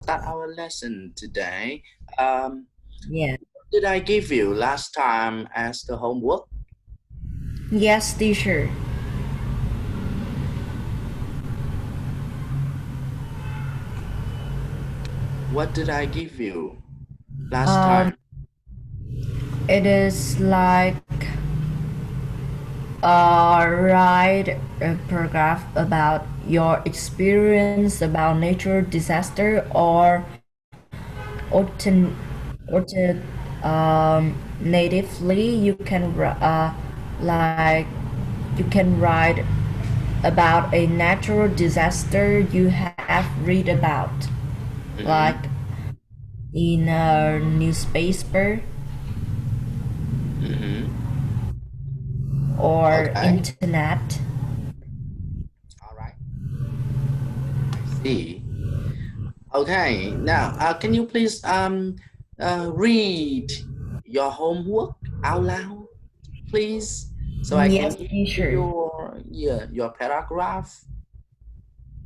Start our lesson today. Um, Yeah. what did I give you last time as the homework? Yes, teacher. What did I give you last Um, time? it is like write a paragraph about your experience about nature disaster or altern, natively like you can write about a natural disaster you have read about like Mm-hmm. in a newspaper Mm-hmm. or Okay. internet. All right. I see. Okay. Now, can you please read your homework out loud, please, so I can Yes, hear teacher. your paragraph.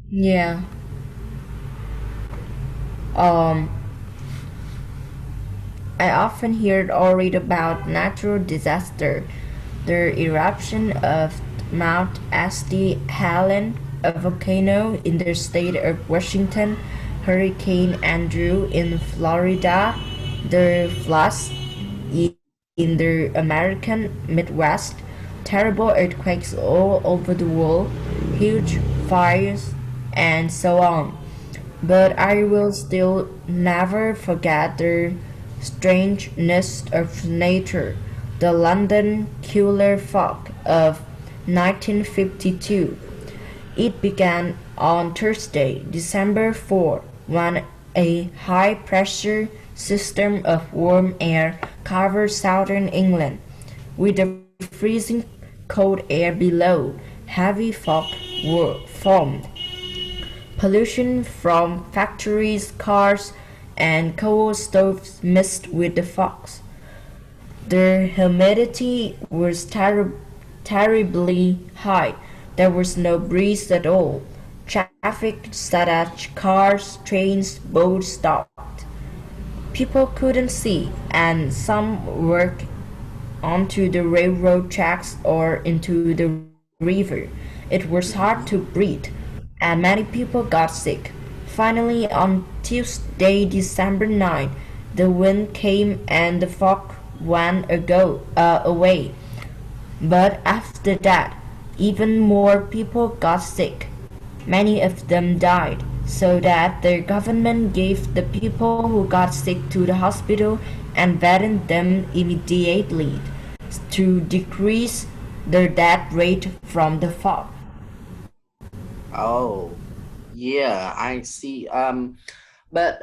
Yeah. Um, I often hear or read about natural disaster, the eruption of Mount St. Helens, a volcano in the state of Washington, Hurricane Andrew in Florida, the floods in the American Midwest, terrible earthquakes all over the world, huge fires, and so on. But I will still never forget the strangeness of nature. The London killer fog of 1952. It began on Thursday, December 4, when a high pressure system of warm air covered southern England. With the freezing cold air below, heavy fog formed. Pollution from factories, cars, and coal stoves mixed with the fog. The humidity was terribly high. There was no breeze at all. Traffic such as cars, trains, boats stopped. People couldn't see, and some worked onto the railroad tracks or into the river. It was hard to Mm-hmm. breathe, and many people got sick. Finally, on Tuesday, December 9, the wind came and the fog away. But after that, even more people got sick. Many of them died, so that the government gave the people who got sick to the hospital and vetted them immediately to decrease the death rate from the fog. Oh, yeah, I see. But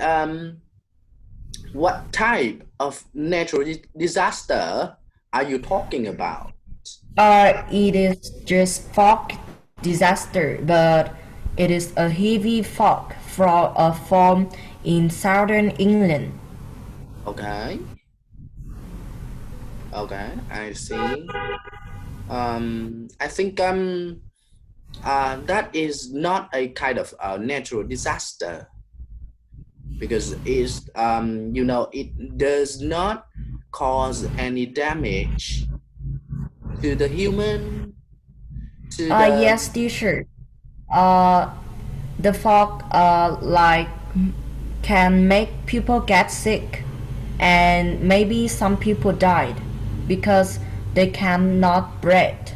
what type of natural disaster are you talking about? It is just fog disaster, but it is a heavy fog from a form in southern England. Okay, okay, I see. I think that is not a kind of natural disaster because it does not cause any damage to the human, to Yes, the teacher. Uh, the fog can make people get sick, and maybe some people died because they cannot breathe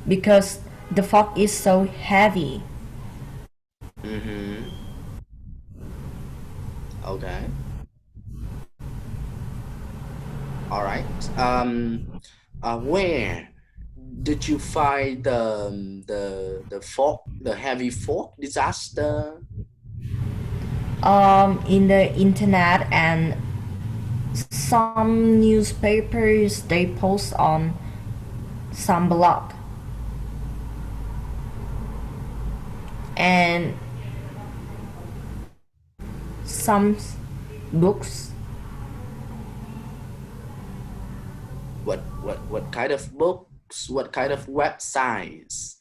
because the fog is so heavy. mm-hmm. Okay, all right. Where did you find the heavy fog disaster? In the internet and some newspapers they post on some blog and some books. What kind of books? What kind of websites?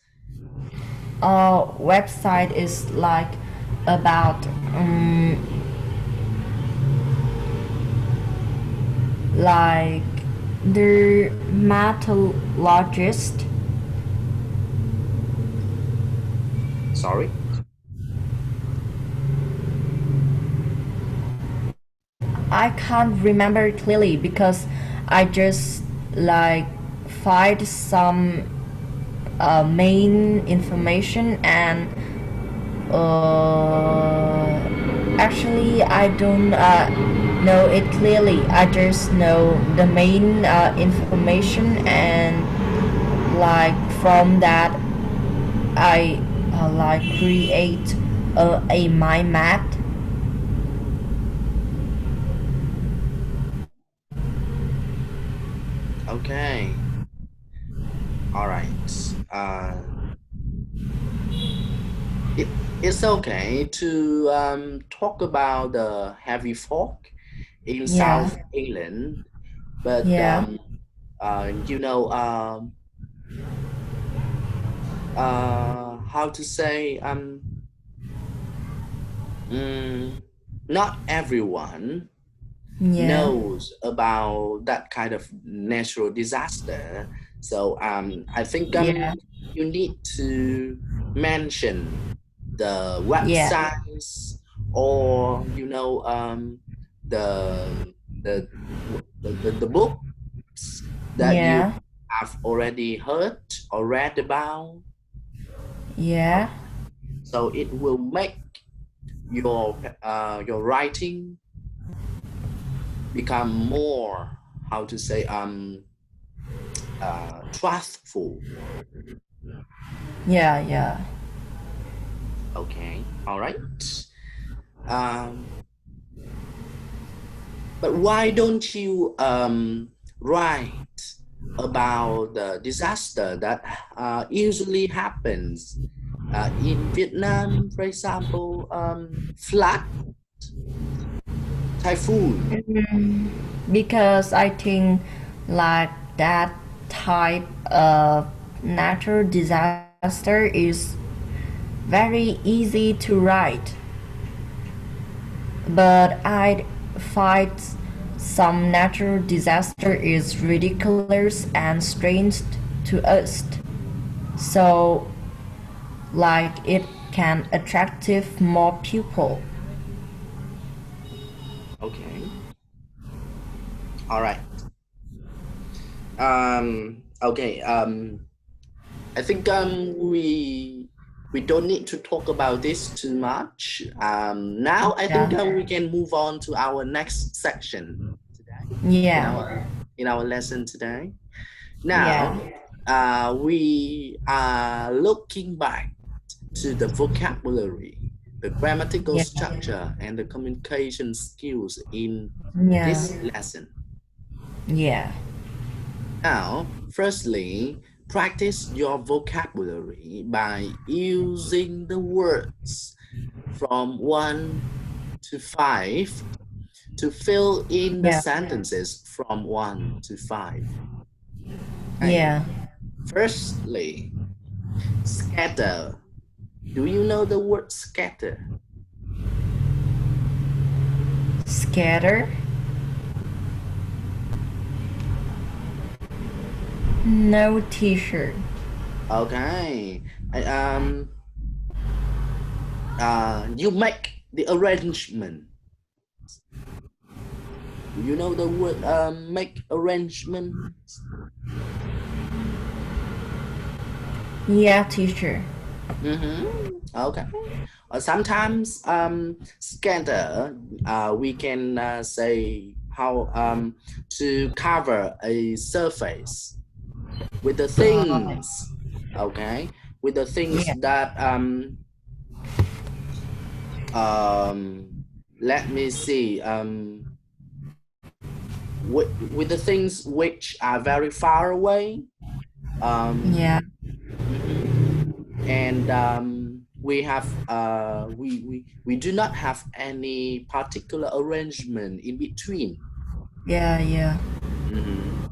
website is like about like the dermatologist. Sorry. I can't remember clearly because I just like find some main information and actually I don't know it clearly. I just know the main information and like from that I like create a mind map. Okay. All right. It's okay to talk about the heavy fog in Yeah, South England, but yeah, you know, how to say, mm, not everyone yeah, knows about that kind of natural disaster. So I think yeah, you need to mention the yeah, websites or the the the books that you yeah, have already heard or read about. yeah, So it will make your writing become more, how to say, trustful. yeah, yeah. Okay, all right. um but why don't you write about the disaster that usually happens in Vietnam, for example, flood, typhoon. Because I think like that type of natural disaster is very easy to write, but I find some natural disaster is ridiculous and strange to us. So like it can attractive more people. Okay, all right. Okay. I think we don't need to talk about this too much. Now I think Yeah. we can move on to our next section today in Yeah. our lesson today. Yeah. Now, we are looking back to the vocabulary, the grammatical Yeah. structure, and the communication skills in Yeah. this lesson. Yeah. Now, firstly, practice your vocabulary by using the words from 1 to 5 to fill in the Yeah. sentences from 1 to 5. Okay. Yeah. Firstly, scatter. Do you know the word scatter? Scatter. No t-shirt. Okay. I, you make the arrangement. Do you know the word make arrangements? Yeah, t-shirt. Mm-hmm. Okay. Sometimes scatter, we can say how to cover a surface with the Uh, things. Okay, with the things yeah. that um let me see, with the things which are very far away. um Yeah. mhm. And we have we do not have any particular arrangement in between. Yeah. Yeah. Mhm.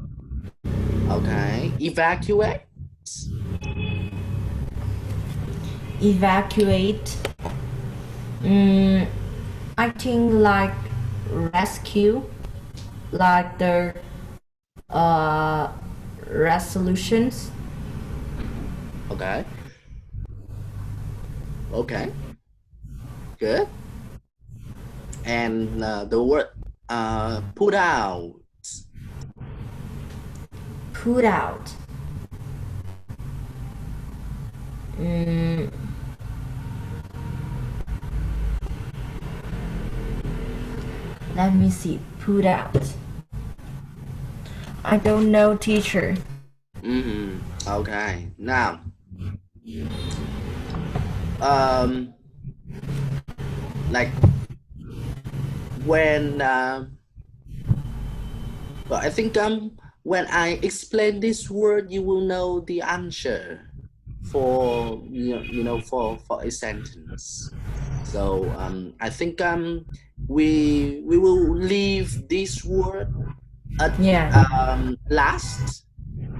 Okay, evacuate. Evacuate. Mm, I think like rescue, like the uh, resolutions. Okay. Okay. Good. And the word put out. Put out. Mm, let me see. Put out. I don't know, teacher. Okay. Now, um, like when but I think when I explain this word, you will know the answer for for a sentence. So I think we will leave this word at Yeah, last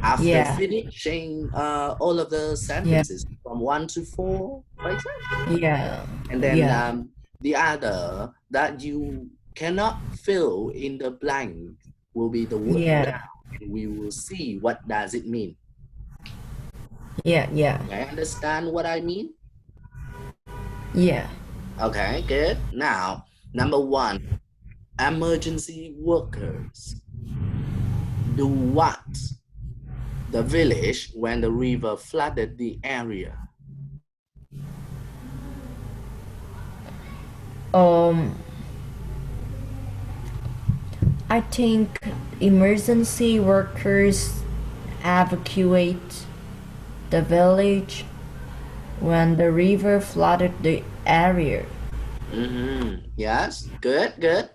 after yeah, finishing all of the yeah, sentences from 1 to 4, for example. yeah, And then yeah, the other that you cannot fill in the blank will be the word down, yeah, and we will see what does it mean. yeah, yeah, Okay, understand what I mean? yeah. Okay, good. Now, number one, emergency workers do what? The village when the river flooded the area. Um, I think emergency workers evacuate the village when the river flooded the area. Yes, good, good.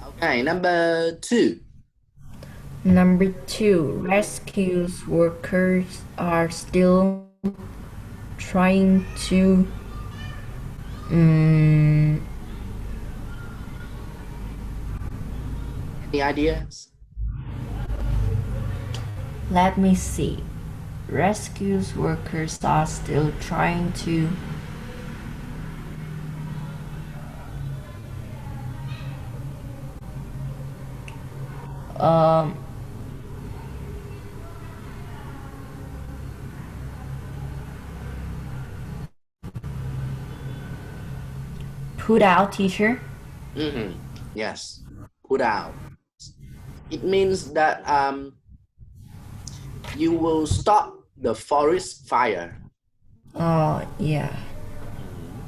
Okay, number two. Number two, rescues workers are still trying to mm, Any ideas? let me see. Rescues workers are still trying to um, put out, teacher. Yes, put out. It means that you will stop the forest fire. Oh, yeah. Mhm.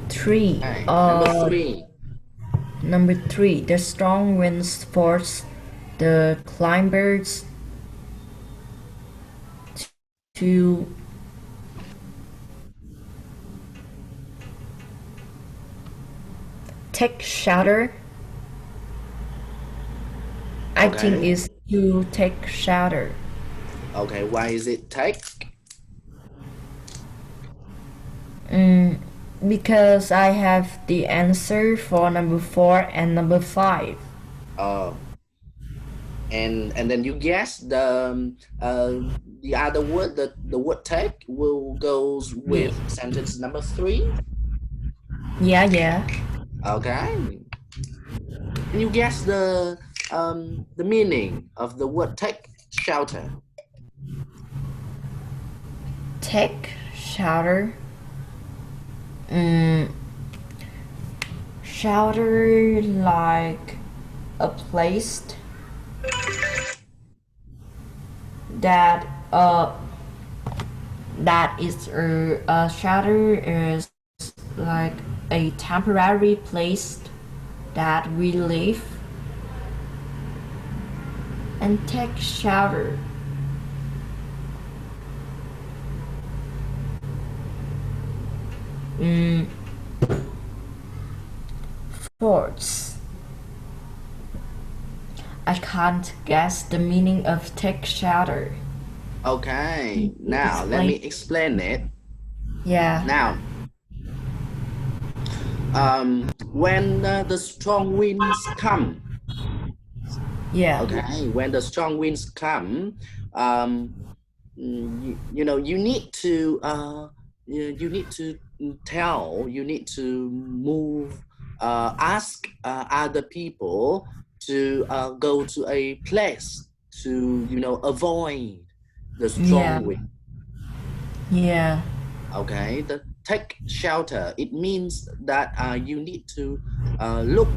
Three. Okay, number three. Number three. The strong winds force the climbers to take shelter. I think Okay, is to take shelter. okay. Why is it take? Mm, because I have the answer for number four and number five. Oh, and then you guess the other word, the word take will goes Yeah, with sentence number three. yeah, yeah. Okay, can you guess the meaning of the word take? Shelter. Take shelter. Mm, shelter like a place that that is a shelter is like a temporary place that we live and take shelter. Mm, forts. I can't guess the meaning of take shelter. Okay, now let me Explain. explain it. Yeah. Now, when the strong winds come, Yeah. Okay, when the strong winds come, um, you need to you need to tell, you need to move, ask other people to go to a place to avoid the Yeah. strong wind. Yeah. Okay, the take shelter, it means that you need to look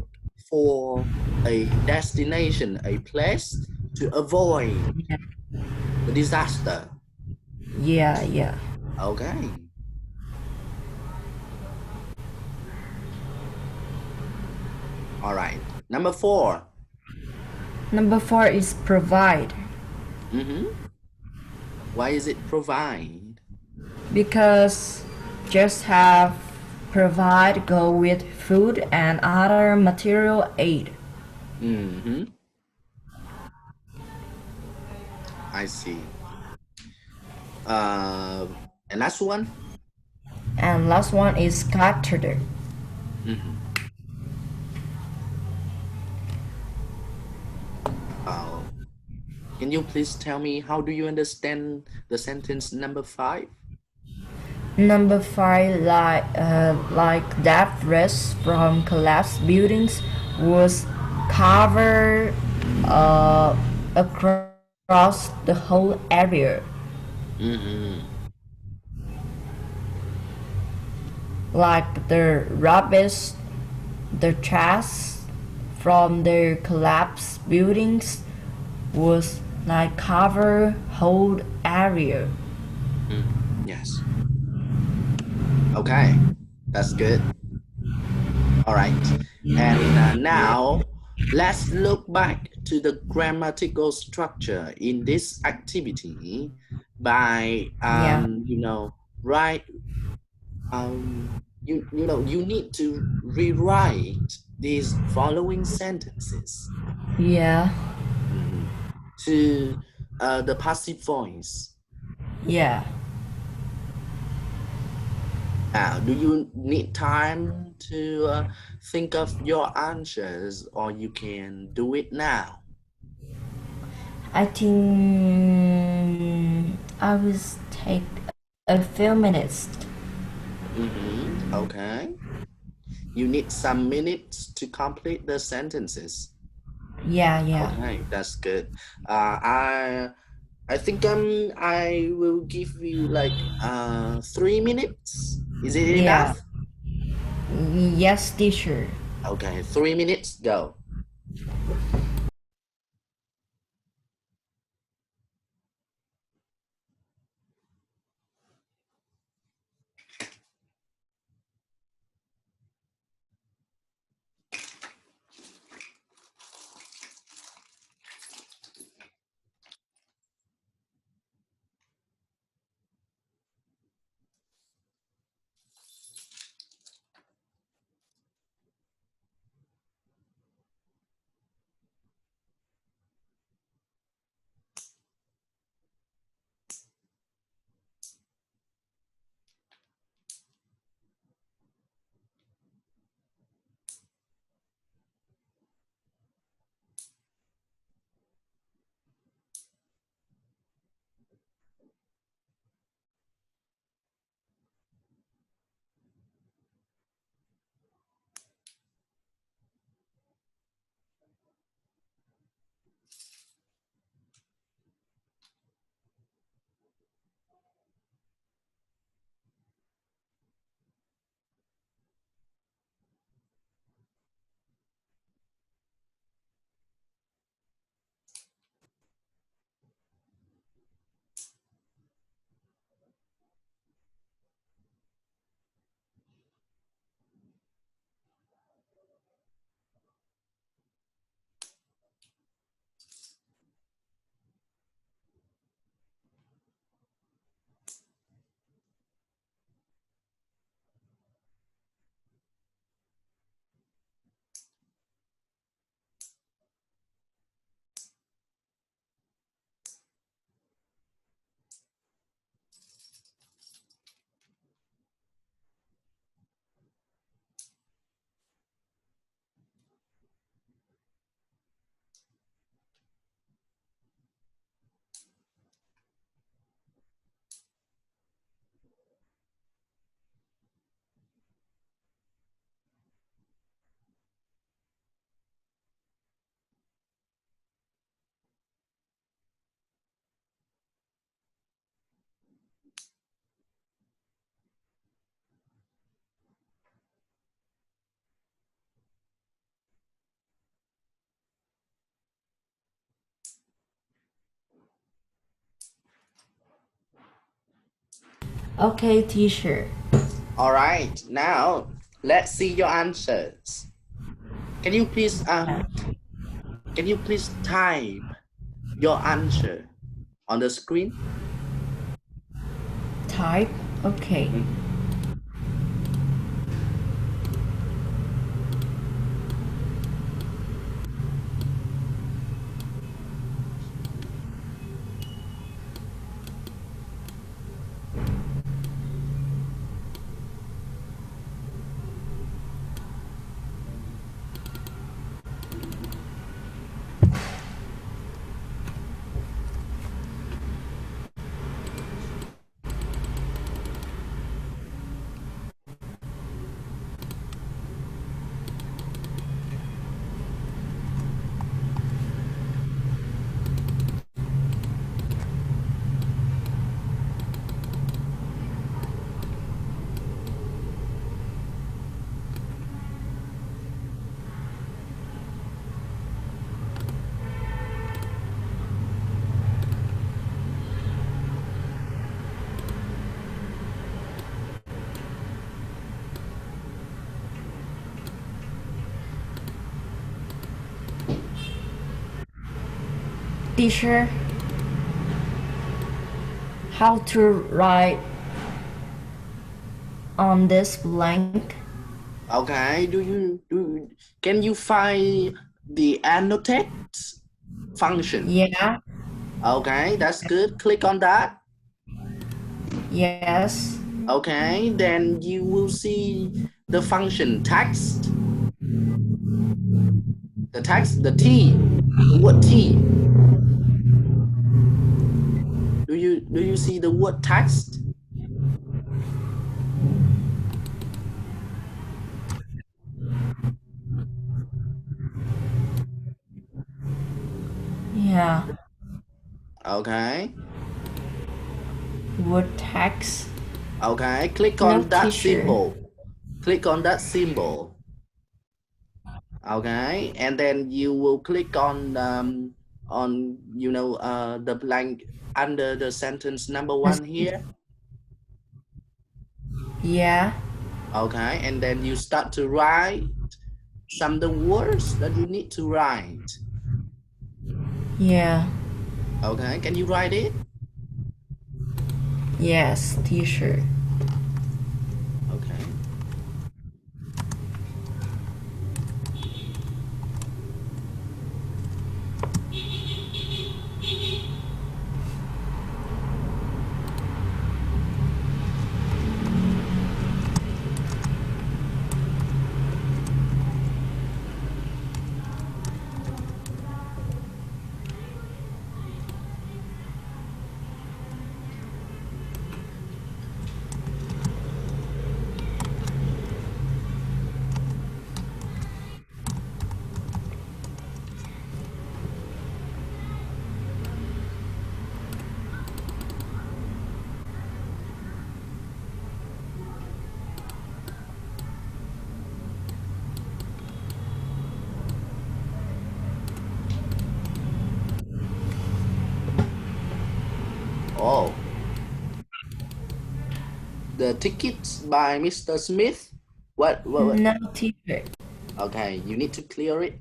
for a destination, a place to avoid the disaster. Yeah. Yeah. Okay, all right. Number four. Number four is provide. Mm-hmm. Why is it provide? Because just have provide go with food and other material aid. Mm-hmm. I see. Uh, and last one. And last one is catheter. Mm-hmm. Uh, can you please tell me how do you understand the sentence number five? Number five, like debris from collapsed buildings was covered uh, across the whole area. Mm-hmm. Like the rubbish, the trash from the collapsed buildings was like cover whole area. Mm. Yes. Okay, that's good. All right. And now let's look back to the grammatical structure in this activity by Yeah. write you need to rewrite these following sentences Yeah. mhm, to the passive voice. Yeah. Now, do you need time to think of your answers, or you can do it now? I think I will take a few minutes. Okay. You need some minutes to complete the sentences. Yeah, yeah, Okay, that's good. I think I will give you like 3 minutes. Is it yeah. enough? Yes, teacher. Okay, 3 minutes, go. Okay, teacher. All right, now let's see your answers. Can you please type your answer on the screen? Type. Okay. Mm. Teacher, how to write on this blank? Okay, can you find the annotate function? Yeah. Okay, that's good. Click on that. Yes. Okay, then you will see the function text. The text, the word T. Do you see the word text? Yeah. Okay. Word text. Okay, click No, on that teacher. symbol. Click on that symbol. Okay, and then you will click on the blank under the sentence number one here. Yeah. Okay, and then you start to write some of the words that you need to write. Yeah. Okay, can you write it? Yes, teacher. Okay. Oh, the tickets by Mr. Smith. What? No, teacher. Okay, you need to clear it.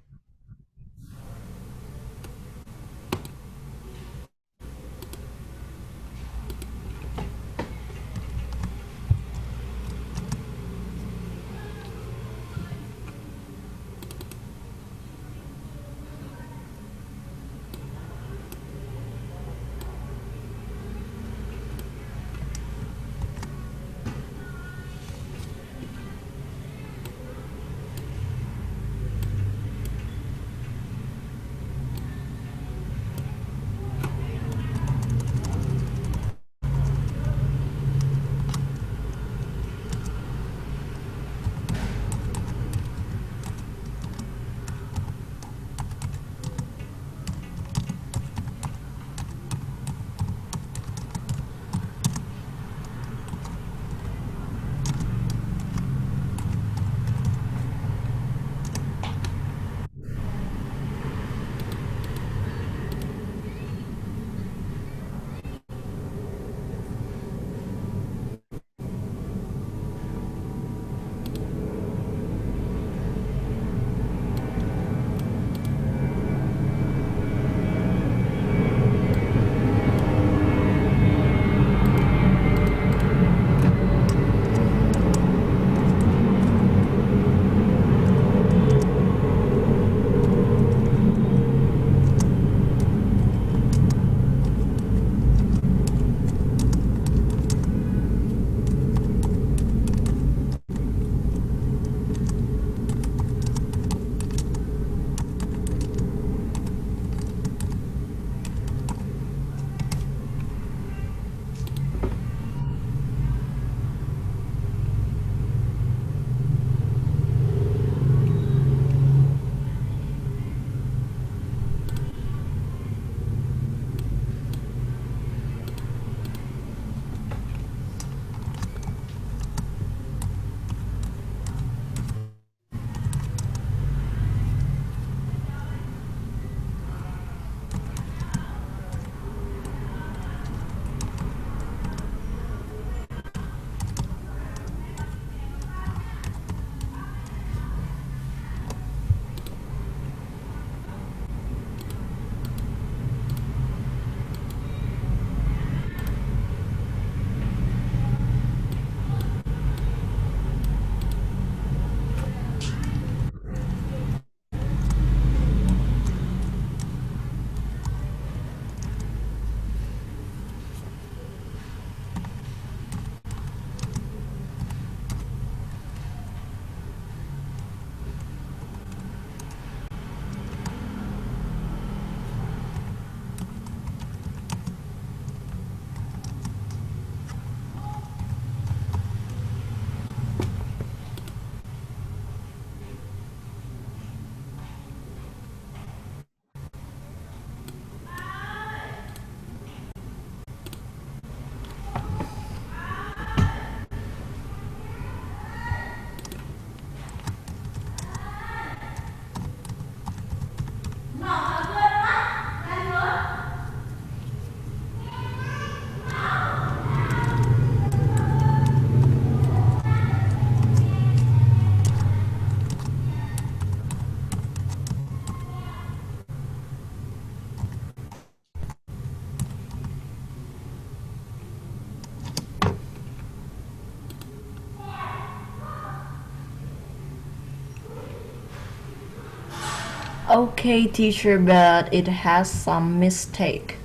Okay, teacher, but it has some mistake.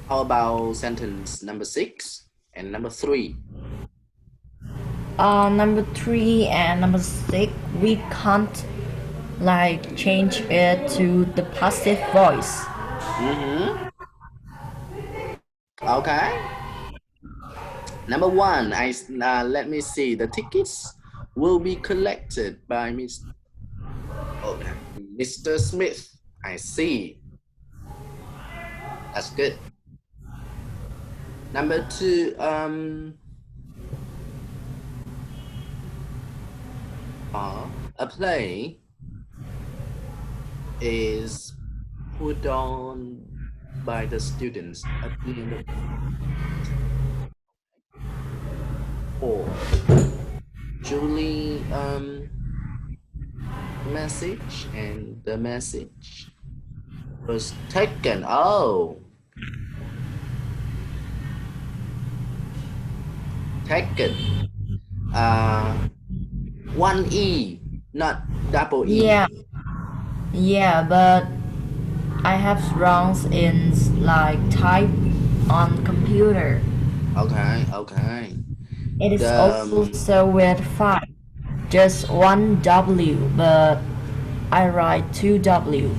How about sentence number 6 and number 3? Number 3 and number 6, we can't like change it to the passive voice. Mm-hmm. Okay. Number 1, let me see. The tickets will be collected by Mr. Smith. I see. That's good. Number 2, a play is put on by the students at the end of the day. Or Julie message, and the message was taken. Oh, taken. One E, not double E. Yeah, yeah, but I have wrongs in like type on computer. Okay, okay. It is The also with 5. Just one W, but I write 2W.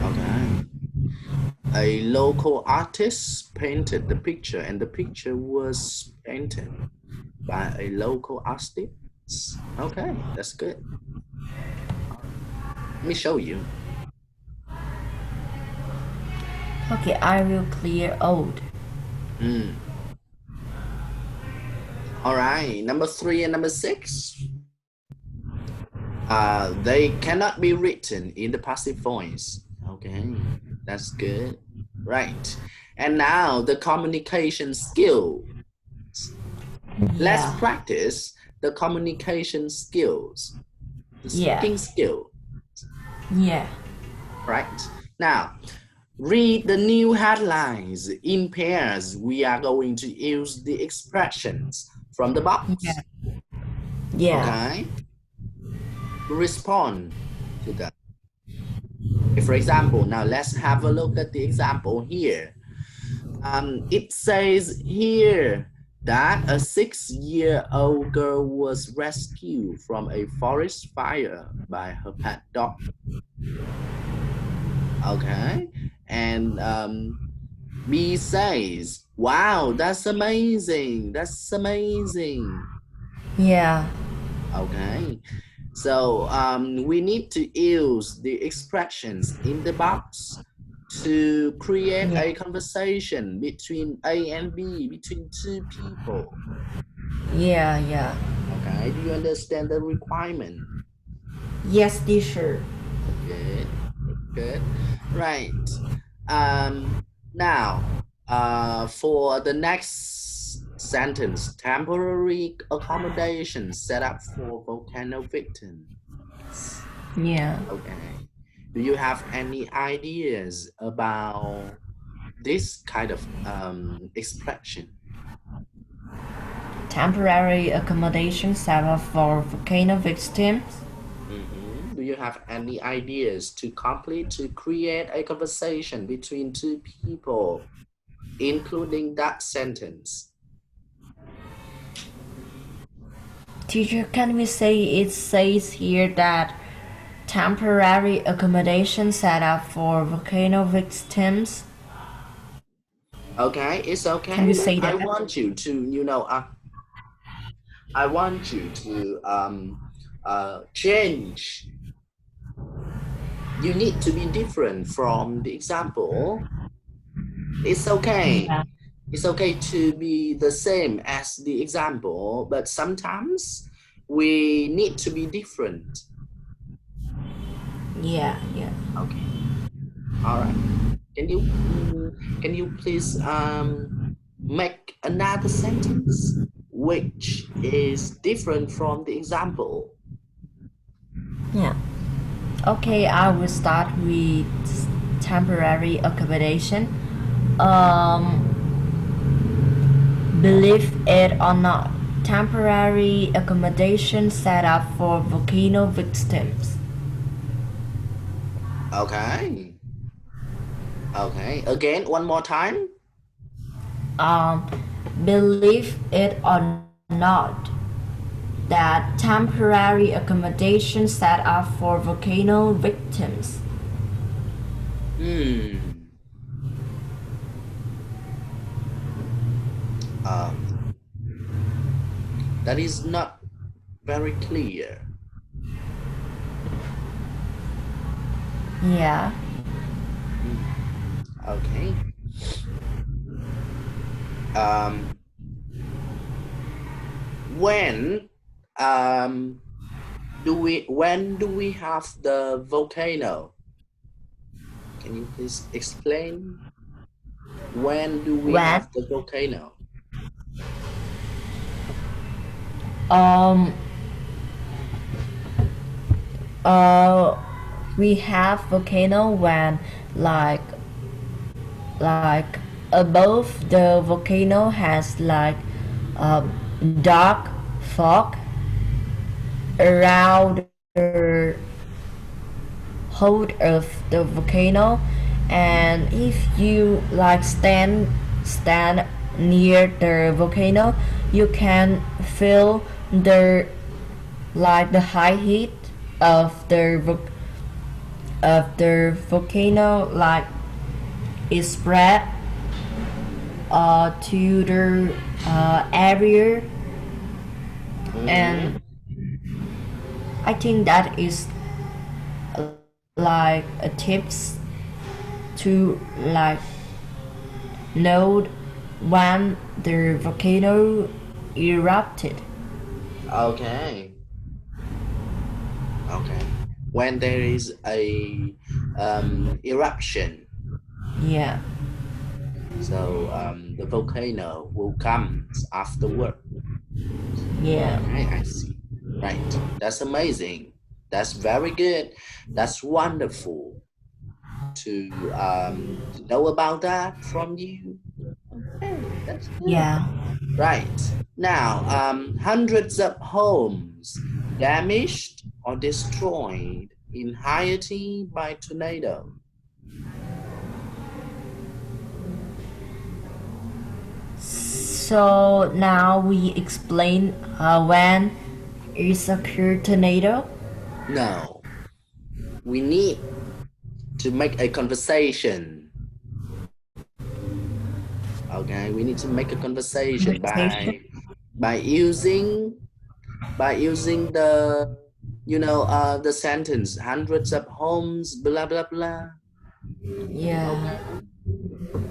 okay. A local artist painted the picture, and the picture was painted by a local artist. Okay, that's good. All right. Let me show you. Okay, I will clear old. Mm. All right, number 3 and number 6. They cannot be written in the passive voice. Okay, that's good. Right. And now the communication skill. Let's Yeah, practice the communication skills, the yeah, speaking skill. yeah, Right. Now, read the new headlines in pairs. We are going to use the expressions from the yeah, box. yeah, Okay. Respond to that. For example, now let's have a look at the example here. It says here that a 6-year-old girl was rescued from a forest fire by her pet dog. Okay, and B says, "Wow, that's amazing! That's amazing!" yeah, Okay, so we need to use the expressions in the box to create yeah, a conversation between A and B, between two people. yeah, yeah. Okay, do you understand the requirement? Yes, teacher. Good, good. Right. Um, Now, for the next sentence, temporary accommodation set up for volcano victims. Yeah. Okay. Do you have any ideas about this kind of expression? Temporary accommodation set up for volcano victims. Do you have any ideas to create a conversation between two people, including that sentence? Teacher, can we say it says here that temporary accommodation set up for volcano victims? Okay, it's Can okay, we but say I that? want you to, I want you to change. You need to be different from the example. It's okay. Yeah, It's okay to be the same as the example, but sometimes we need to be different. yeah, yeah. Okay. All right. Can you please make another sentence which is different from the example? Yeah. Okay, I will start with temporary accommodation. Um, Believe it or not, temporary accommodation set up for volcano victims. Okay. Okay. Again, one more time. Um, believe it or not, that temporary accommodation set up for volcano victims. Hmm. Um, that is not very clear. Yeah. Hmm. Okay. Um, when um when do we have the volcano? Can you please explain when do we When have the volcano? um uh we have volcano when like like above the volcano has like uh, dark fog around the hold of the volcano, and if you like stand near the volcano, you can feel the like the high heat of the volcano, like it spread to the area. Mm-hmm. And I think that is like a tips to like know when the volcano erupted. Okay. Okay. When there is a eruption, Yeah, so the volcano will come afterward. yeah, Okay, I see. Right. That's amazing. That's very good. That's wonderful to know about that from you. Okay, that's good. yeah. Right. Now, hundreds of homes damaged or destroyed in Haiti by tornado. So now we explain when is occur tornado. No, we need to make a conversation. Okay, we need to make a conversation Conversation. by using the the sentence hundreds of homes blah blah blah. Yeah, Okay,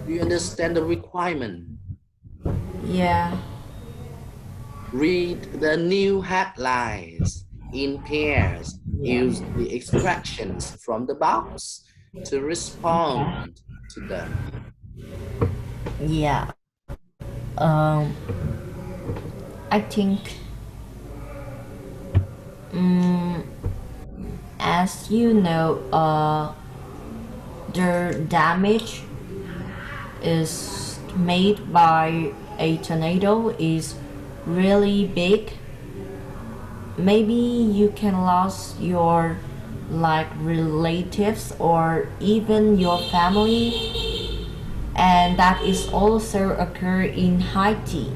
do you understand the requirement? yeah, Read the new headlines in pairs. yeah, Use the expressions from the box to respond to them. yeah. I think as you know, the damage is made by a tornado is really big. Maybe you can lose your like relatives or even your family, and that is also occur in Haiti.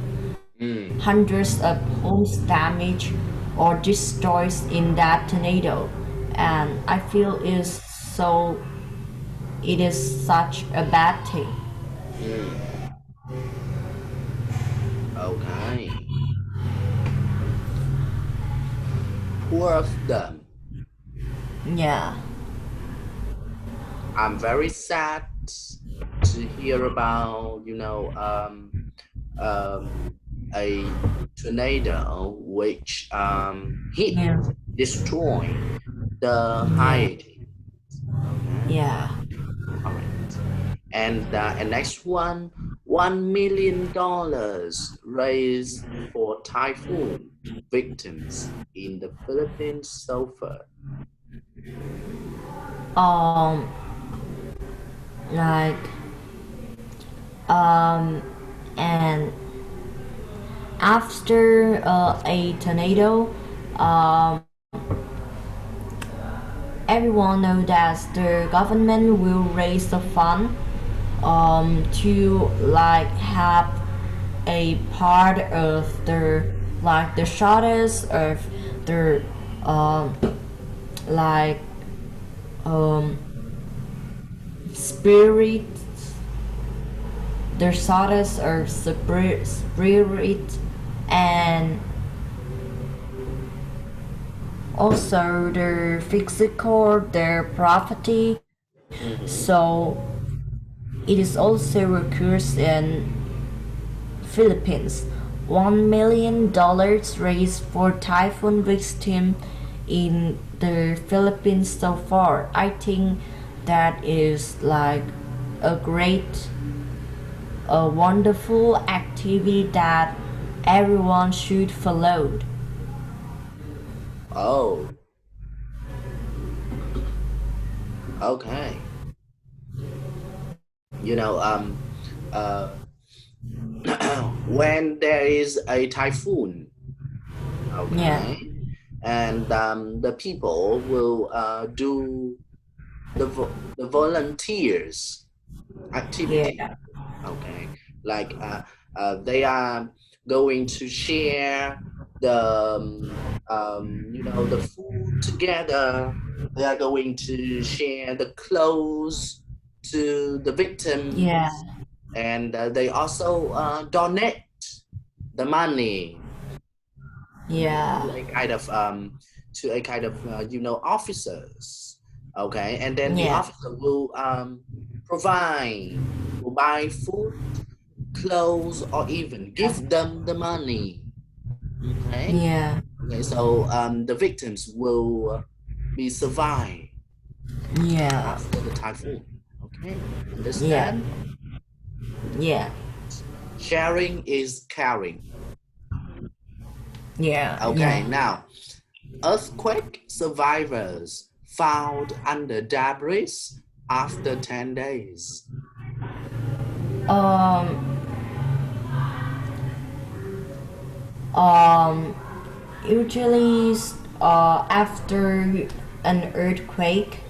Mm, Hundreds of homes damaged or destroyed in that tornado, and I feel it is such a bad thing. mm, okay. Poor of them. Yeah, I'm very sad to hear about, um, a tornado which hit, yeah, destroy the yeah, Haiti. Okay, yeah. all right. And next one, $1 million raised for typhoon victims in the Philippines so far. Um, like um, and after a tornado, um, everyone know that the government will raise the fund to like have a part of the shortage of the um, like um, spirit, the shortage of spirit, and also their physical, their property. Mm-hmm. So it is also occurs in Philippines. $1 million raised for typhoon victims in the Philippines so far. I think that is like a great, a wonderful activity that everyone should follow. Oh, okay. You know, uh, when there is a typhoon, Yeah, okay, and the people will do the volunteers activity, yeah, okay, like they are going to share the the food together. They are going to share the clothes to the yeah, victims, and they also donate the money yeah, to a kind of officers, okay, and then the yeah, officer will provide, will buy food, clothes, or even give them the money, okay. yeah, Okay, so the victims will be survived yeah, after the typhoon, okay, yeah, understand. yeah, Sharing is caring. yeah, Okay, yeah. now earthquake survivors found under debris after 10 days. Um, um, Usually, after an earthquake,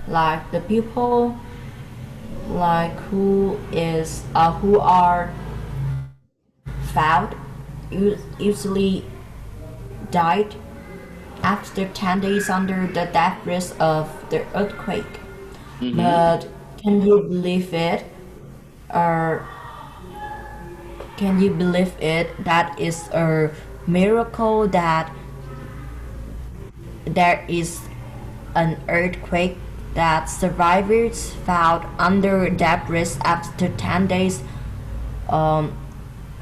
like the people like who are found usually died after 10 days under the debris of the earthquake. Mm-hmm. But can you believe it? Or can you believe it? That is a miracle that there is an earthquake that survivors found under debris after 10 days um,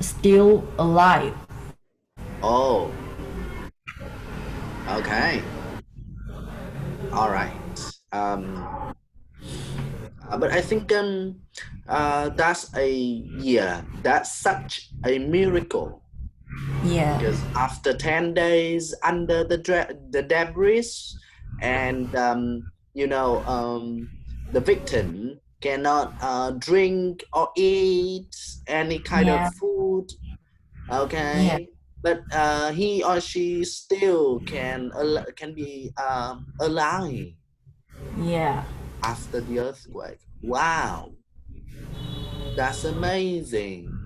still alive. Oh, okay. All right. Um, but I think that's such a miracle Yeah, because after 10 days under the debris, and the victim cannot drink or eat any kind of yeah, food, yeah, okay, but he or she still can be alive yeah, after the earthquake. Wow, that's amazing.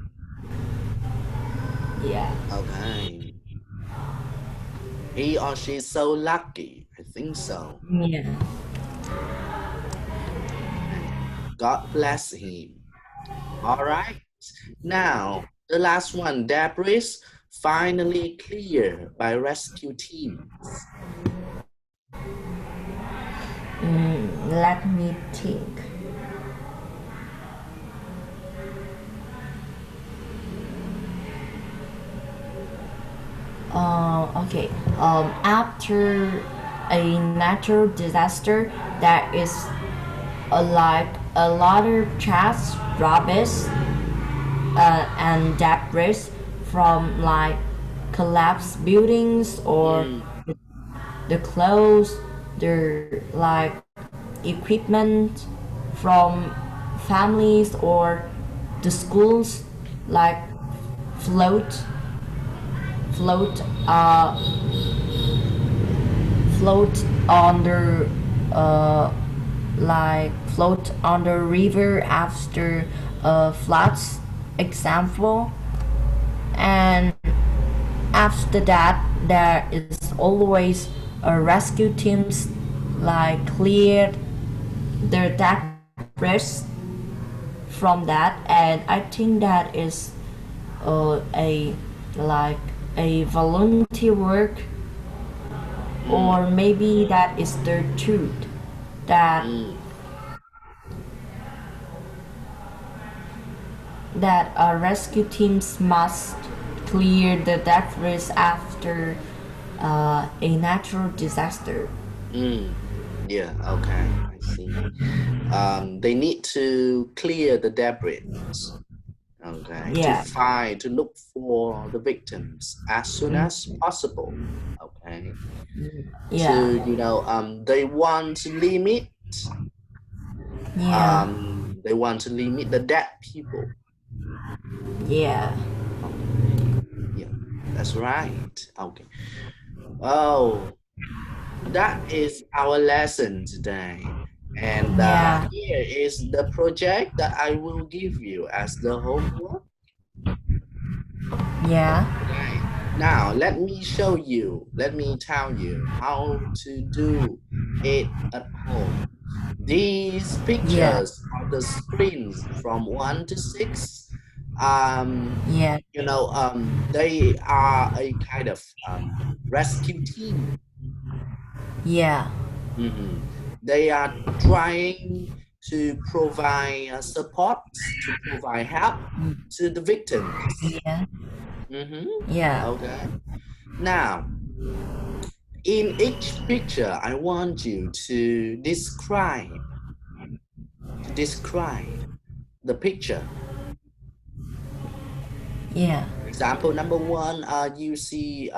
yeah, Okay, he or she is so lucky, I think so. yeah. Okay. God bless him. All right. Now, the last one, debris finally cleared by rescue teams. Let me think. Okay. After a natural disaster, there is like a lot of trash, rubbish, and debris from like collapsed buildings or Mm, the clothes, the like equipment from families or the schools like float float float on the uh, float on the river after floods example, and after that there is always a rescue teams clear the debris from that, and I think that is a like a volunteer work, or Mm, maybe that is the truth that mm, rescue teams must clear the debris after a natural disaster. mm. Yeah, okay, I see. They need to clear the debris, okay, Yeah, to look for the victims as soon as possible, okay. yeah, They want to limit, yeah, the dead people. yeah, Okay, yeah, that's right. Okay. Oh, that is our lesson today. And yeah, here is the project that I will give you as the homework. yeah, Okay. Now, let me tell you how to do it at home. These yeah, pictures on the screens from 1 to 6, um, yeah, they are a kind of rescue team. yeah, Mhm. They are trying to provide support, to provide help to the victims. yeah, Mhm. yeah, Okay. Now, in each picture, I want you to describe the picture. yeah, For example, number one, you see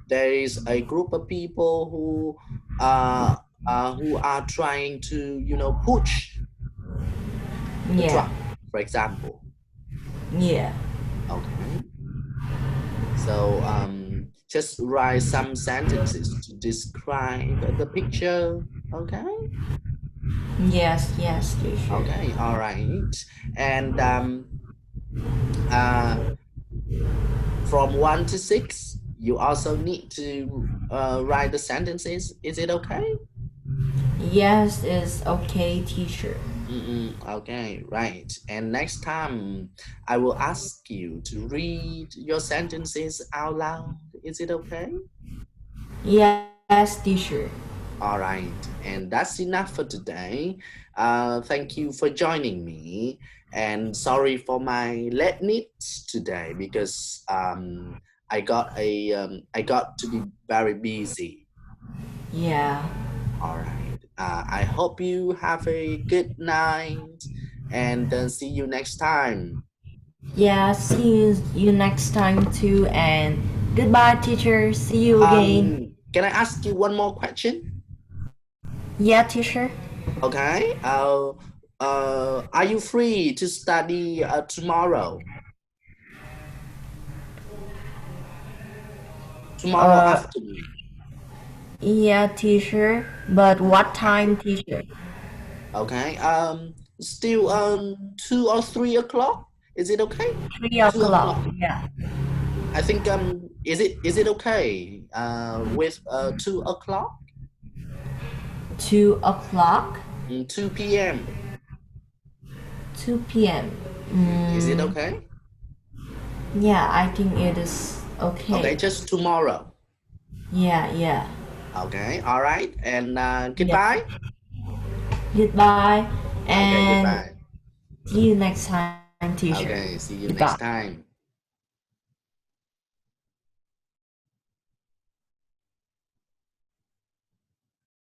there is a group of people who are trying to, push the yeah, truck, for example. yeah. Okay. So just write some sentences to describe the picture. Okay. Yes, yes, teacher. Okay. All right. And uh, from 1 to 6, you also need to write the sentences. Is it okay? Yes, is okay, teacher. Okay, right. And next time, I will ask you to read your sentences out loud. Is it okay? Yes, teacher. All right. And that's enough for today. Thank you for joining me. And sorry for my late needs today because I got to be very busy. Yeah. All right. I hope you have a good night and see you next time. Yeah, see you next time too, and goodbye, teacher. See you again. Can I ask you one more question? Yeah, teacher. Okay. Are you free to study tomorrow? Tomorrow Uh, afternoon? yeah, teacher. But what Okay. time, teacher? Okay. Still 2 or 3 o'clock. Is it okay? Three 2 o'clock. o'clock. Yeah. I think is it okay with 2 o'clock? 2 o'clock. 2 p.m. 2 p.m. Is it Mm, okay? yeah, I think it is Okay, okay. just tomorrow. Yeah, yeah. Okay, all right. And Yeah. goodbye. Goodbye, Okay, and goodbye. see you next time, teacher. Okay, see you Goodbye. next time.